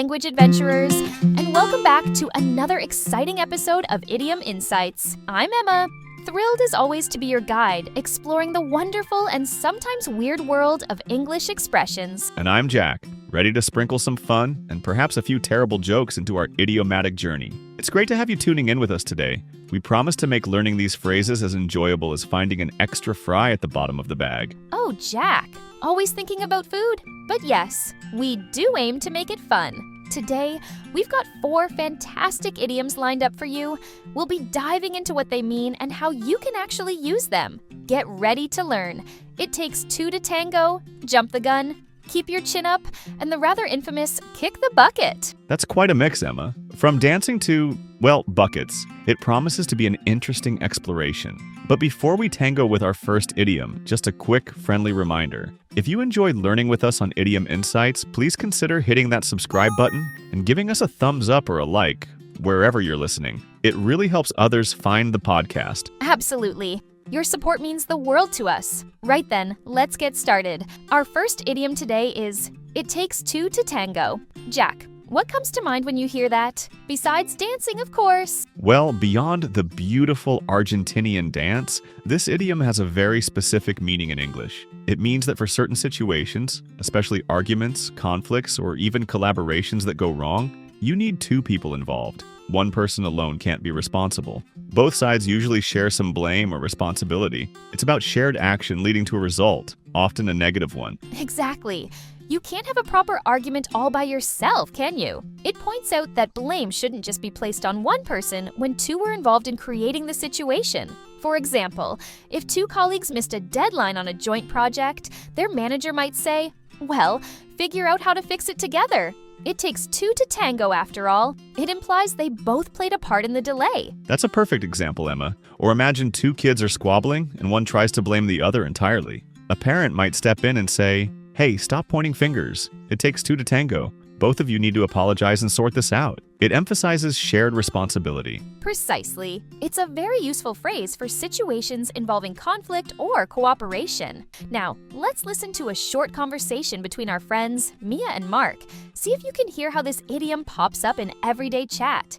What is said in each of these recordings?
language adventurers, and welcome back to another exciting episode of Idiom Insights. I'm Emma, thrilled as always to be your guide, exploring the wonderful and sometimes weird world of English expressions. And I'm Jack, ready to sprinkle some fun and perhaps a few terrible jokes into our idiomatic journey. It's great to have you tuning in with us today. We promise to make learning these phrases as enjoyable as finding an extra fry at the bottom of the bag. Oh, Jack, always thinking about food? But yes, we do aim to make it fun. Today, we've got 4 fantastic idioms lined up for you. We'll be diving into what they mean and how you can actually use them. Get ready to learn. It takes 2 to tango, jump the gun, keep your chin up, and the rather infamous kick the bucket. That's quite a mix, Emma. From dancing to, well, buckets. It promises to be an interesting exploration. But before we tango with our first idiom, just a quick, friendly reminder. If you enjoyed learning with us on Idiom Insights, please consider hitting that subscribe button and giving us a thumbs up or a like, wherever you're listening. It really helps others find the podcast. Absolutely. Your support means the world to us. Right then, let's get started. Our first idiom today is, it takes 2 to tango. Jack, what comes to mind when you hear that? Besides dancing, of course. Well, beyond the beautiful Argentinian dance, this idiom has a very specific meaning in English. It means that for certain situations, especially arguments, conflicts, or even collaborations that go wrong, you need 2 people involved. One person alone can't be responsible. Both sides usually share some blame or responsibility. It's about shared action leading to a result, often a negative one. Exactly. You can't have a proper argument all by yourself, can you? It points out that blame shouldn't just be placed on one person when 2 were involved in creating the situation. For example, if 2 colleagues missed a deadline on a joint project, their manager might say, well, figure out how to fix it together. It takes 2 to tango after all. It implies they both played a part in the delay. That's a perfect example, Emma. Or imagine 2 kids are squabbling and one tries to blame the other entirely. A parent might step in and say, hey, stop pointing fingers. It takes 2 to tango. Both of you need to apologize and sort this out. It emphasizes shared responsibility. Precisely. It's a very useful phrase for situations involving conflict or cooperation. Now, let's listen to a short conversation between our friends, Mia and Mark. See if you can hear how this idiom pops up in everyday chat.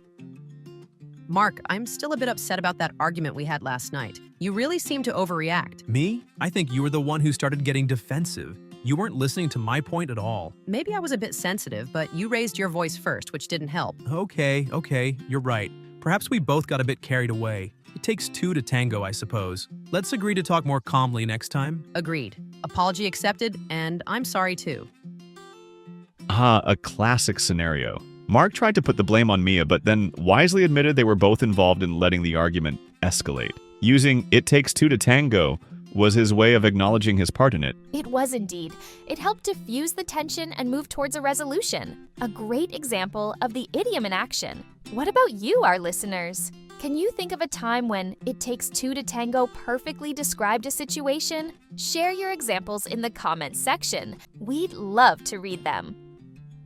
Mark, I'm still a bit upset about that argument we had last night. You really seem to overreact. Me? I think you were the one who started getting defensive. You weren't listening to my point at all. Maybe I was a bit sensitive, but you raised your voice first, which didn't help. Okay, you're right. Perhaps we both got a bit carried away. It takes 2 to tango, I suppose. Let's agree to talk more calmly next time. Agreed. Apology accepted, and I'm sorry too. A classic scenario. Mark tried to put the blame on Mia, but then wisely admitted they were both involved in letting the argument escalate. Using it takes 2 to tango was his way of acknowledging his part in it. It was indeed. It helped diffuse the tension and move towards a resolution. A great example of the idiom in action. What about you, our listeners? Can you think of a time when it takes 2 to tango perfectly described a situation? Share your examples in the comments section. We'd love to read them.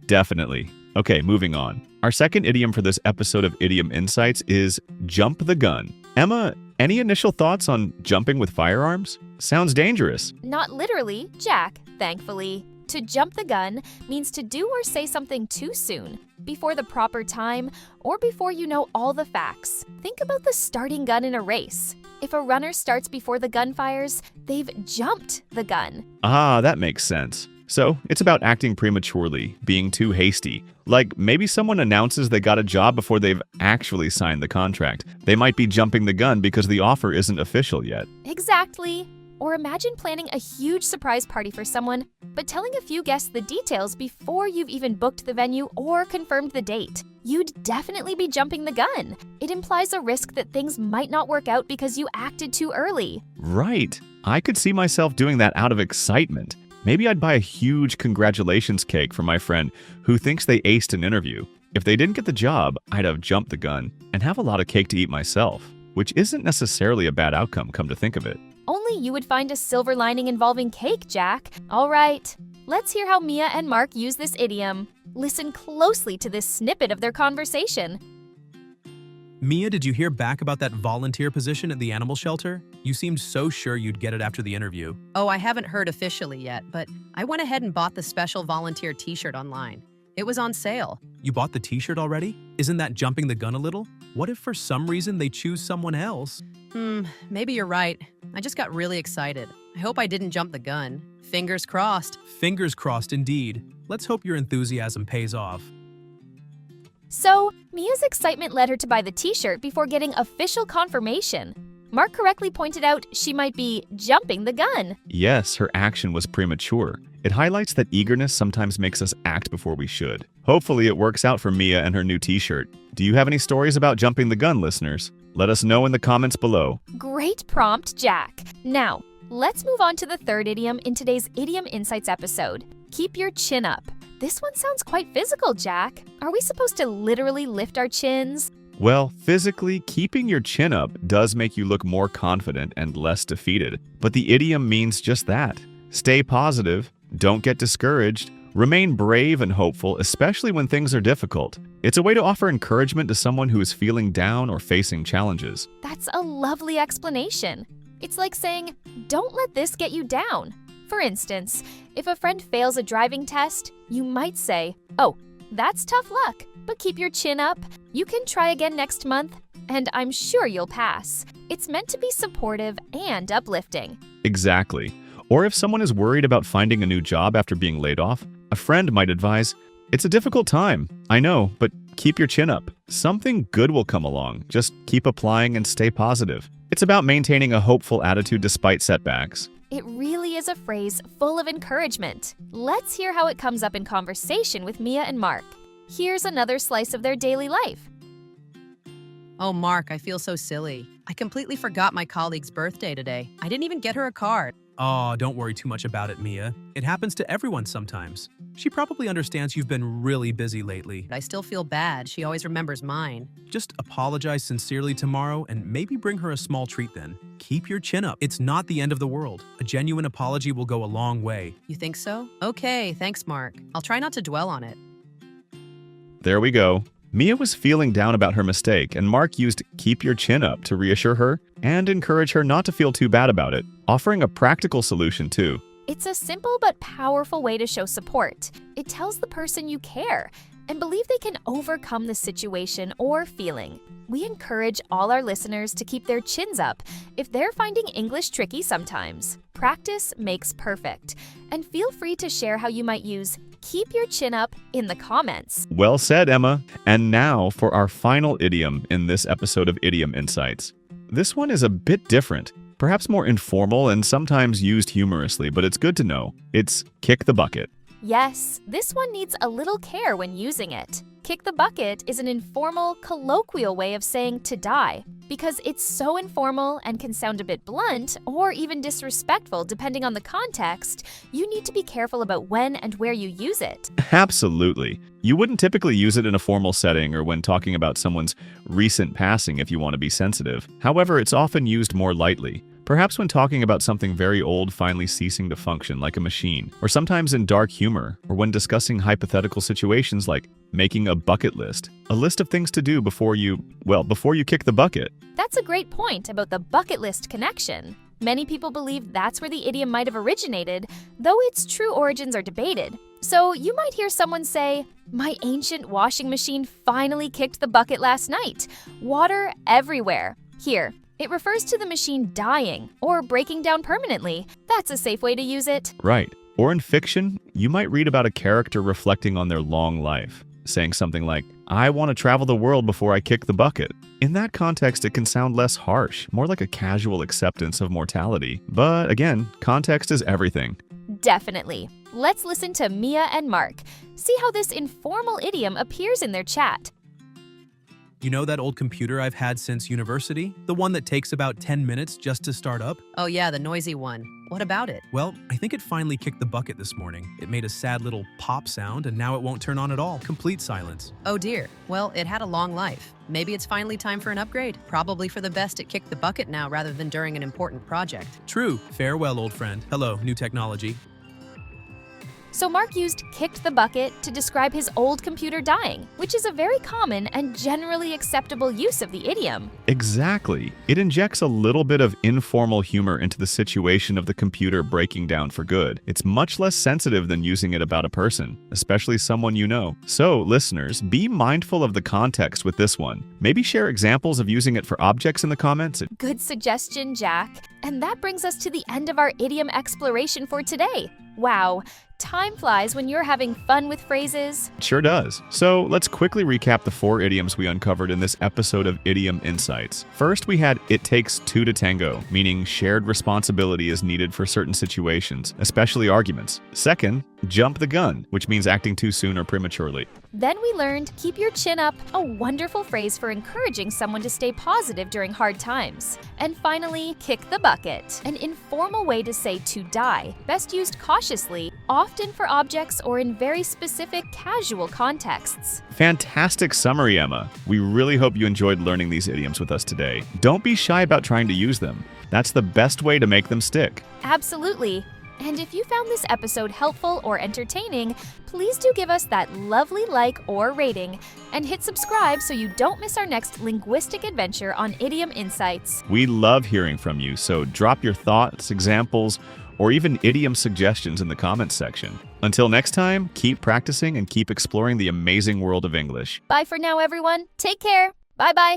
Definitely. Okay, moving on. Our second idiom for this episode of Idiom Insights is jump the gun. Emma, any initial thoughts on jumping with firearms? Sounds dangerous. Not literally, Jack, thankfully. To jump the gun means to do or say something too soon, before the proper time, or before you know all the facts. Think about the starting gun in a race. If a runner starts before the gun fires, they've jumped the gun. That makes sense. So, it's about acting prematurely, being too hasty. Like, maybe someone announces they got a job before they've actually signed the contract. They might be jumping the gun because the offer isn't official yet. Exactly. Or imagine planning a huge surprise party for someone, but telling a few guests the details before you've even booked the venue or confirmed the date. You'd definitely be jumping the gun. It implies a risk that things might not work out because you acted too early. Right. I could see myself doing that out of excitement. Maybe I'd buy a huge congratulations cake for my friend who thinks they aced an interview. If they didn't get the job, I'd have jumped the gun and have a lot of cake to eat myself, which isn't necessarily a bad outcome, come to think of it. Only you would find a silver lining involving cake, Jack. All right, let's hear how Mia and Mark use this idiom. Listen closely to this snippet of their conversation. Mia, did you hear back about that volunteer position at the animal shelter? You seemed so sure you'd get it after the interview. Oh, I haven't heard officially yet, but I went ahead and bought the special volunteer t-shirt online. It was on sale. You bought the t-shirt already? Isn't that jumping the gun a little? What if for some reason they choose someone else? Maybe you're right. I just got really excited. I hope I didn't jump the gun. Fingers crossed. Fingers crossed indeed. Let's hope your enthusiasm pays off. So, Mia's excitement led her to buy the t-shirt before getting official confirmation. Mark correctly pointed out she might be jumping the gun. Yes, her action was premature. It highlights that eagerness sometimes makes us act before we should. Hopefully it works out for Mia and her new t-shirt. Do you have any stories about jumping the gun, listeners? Let us know in the comments below. Great prompt, Jack. Now, let's move on to the third idiom in today's Idiom Insights episode. Keep your chin up. This one sounds quite physical, Jack. Are we supposed to literally lift our chins? Well, physically, keeping your chin up does make you look more confident and less defeated. But the idiom means just that. Stay positive, don't get discouraged, remain brave and hopeful, especially when things are difficult. It's a way to offer encouragement to someone who is feeling down or facing challenges. That's a lovely explanation. It's like saying, don't let this get you down. For instance, if a friend fails a driving test, you might say, oh, that's tough luck, but keep your chin up. You can try again next month, and I'm sure you'll pass. It's meant to be supportive and uplifting. Exactly. Or if someone is worried about finding a new job after being laid off, a friend might advise, it's a difficult time, I know, but keep your chin up. Something good will come along. Just keep applying and stay positive. It's about maintaining a hopeful attitude despite setbacks. It really is a phrase full of encouragement. Let's hear how it comes up in conversation with Mia and Mark. Here's another slice of their daily life. Oh, Mark, I feel so silly. I completely forgot my colleague's birthday today. I didn't even get her a card. Oh, don't worry too much about it, Mia. It happens to everyone sometimes. She probably understands you've been really busy lately. I still feel bad. She always remembers mine. Just apologize sincerely tomorrow and maybe bring her a small treat then. Keep your chin up. It's not the end of the world. A genuine apology will go a long way. You think so? Okay, thanks, Mark. I'll try not to dwell on it. There we go. Mia was feeling down about her mistake, and Mark used keep your chin up to reassure her and encourage her not to feel too bad about it, offering a practical solution too. It's a simple but powerful way to show support. It tells the person you care and believe they can overcome the situation or feeling. We encourage all our listeners to keep their chins up if they're finding English tricky sometimes. Practice makes perfect. And feel free to share how you might use keep your chin up in the comments. Well said, Emma. And now for our final idiom in this episode of Idiom Insights. This one is a bit different, perhaps more informal and sometimes used humorously, but it's good to know. It's kick the bucket. Yes, this one needs a little care when using it. Kick the bucket is an informal, colloquial way of saying to die, because it's so informal and can sound a bit blunt or even disrespectful depending on the context. You need to be careful about when and where you use it. Absolutely. You wouldn't typically use it in a formal setting or when talking about someone's recent passing if you want to be sensitive. However, it's often used more lightly. Perhaps when talking about something very old finally ceasing to function like a machine, or sometimes in dark humor, or when discussing hypothetical situations like making a bucket list, a list of things to do before you kick the bucket. That's a great point about the bucket list connection. Many people believe that's where the idiom might have originated, though its true origins are debated. So you might hear someone say, "My ancient washing machine finally kicked the bucket last night. Water everywhere." Here, it refers to the machine dying or breaking down permanently. That's a safe way to use it. Right. Or in fiction, you might read about a character reflecting on their long life, saying something like, "I want to travel the world before I kick the bucket." In that context, it can sound less harsh, more like a casual acceptance of mortality. But again, context is everything. Definitely. Let's listen to Mia and Mark. See how this informal idiom appears in their chat. You know that old computer I've had since university? The one that takes about 10 minutes just to start up? Oh yeah, the noisy one. What about it? Well, I think it finally kicked the bucket this morning. It made a sad little pop sound and now it won't turn on at all. Complete silence. Oh dear. Well, it had a long life. Maybe it's finally time for an upgrade. Probably for the best it kicked the bucket now rather than during an important project. True. Farewell, old friend. Hello, new technology. So Mark used kicked the bucket to describe his old computer dying, which is a very common and generally acceptable use of the idiom. Exactly. It injects a little bit of informal humor into the situation of the computer breaking down for good. It's much less sensitive than using it about a person, especially someone you know. So, listeners, be mindful of the context with this one. Maybe share examples of using it for objects in the comments. Good suggestion, Jack. And that brings us to the end of our idiom exploration for today. Wow, time flies when you're having fun with phrases. It sure does. So let's quickly recap the 4 idioms we uncovered in this episode of Idiom Insights. First, we had it takes 2 to tango, meaning shared responsibility is needed for certain situations, especially arguments. Second, jump the gun, which means acting too soon or prematurely. Then we learned keep your chin up, a wonderful phrase for encouraging someone to stay positive during hard times. And finally, kick the bucket, an informal way to say to die, best used cautiously, often for objects or in very specific casual contexts. Fantastic summary, Emma. We really hope you enjoyed learning these idioms with us today. Don't be shy about trying to use them. That's the best way to make them stick. Absolutely. And if you found this episode helpful or entertaining, please do give us that lovely like or rating and hit subscribe so you don't miss our next linguistic adventure on Idiom Insights. We love hearing from you, so drop your thoughts, examples, or even idiom suggestions in the comments section. Until next time, keep practicing and keep exploring the amazing world of English. Bye for now, everyone. Take care. Bye-bye.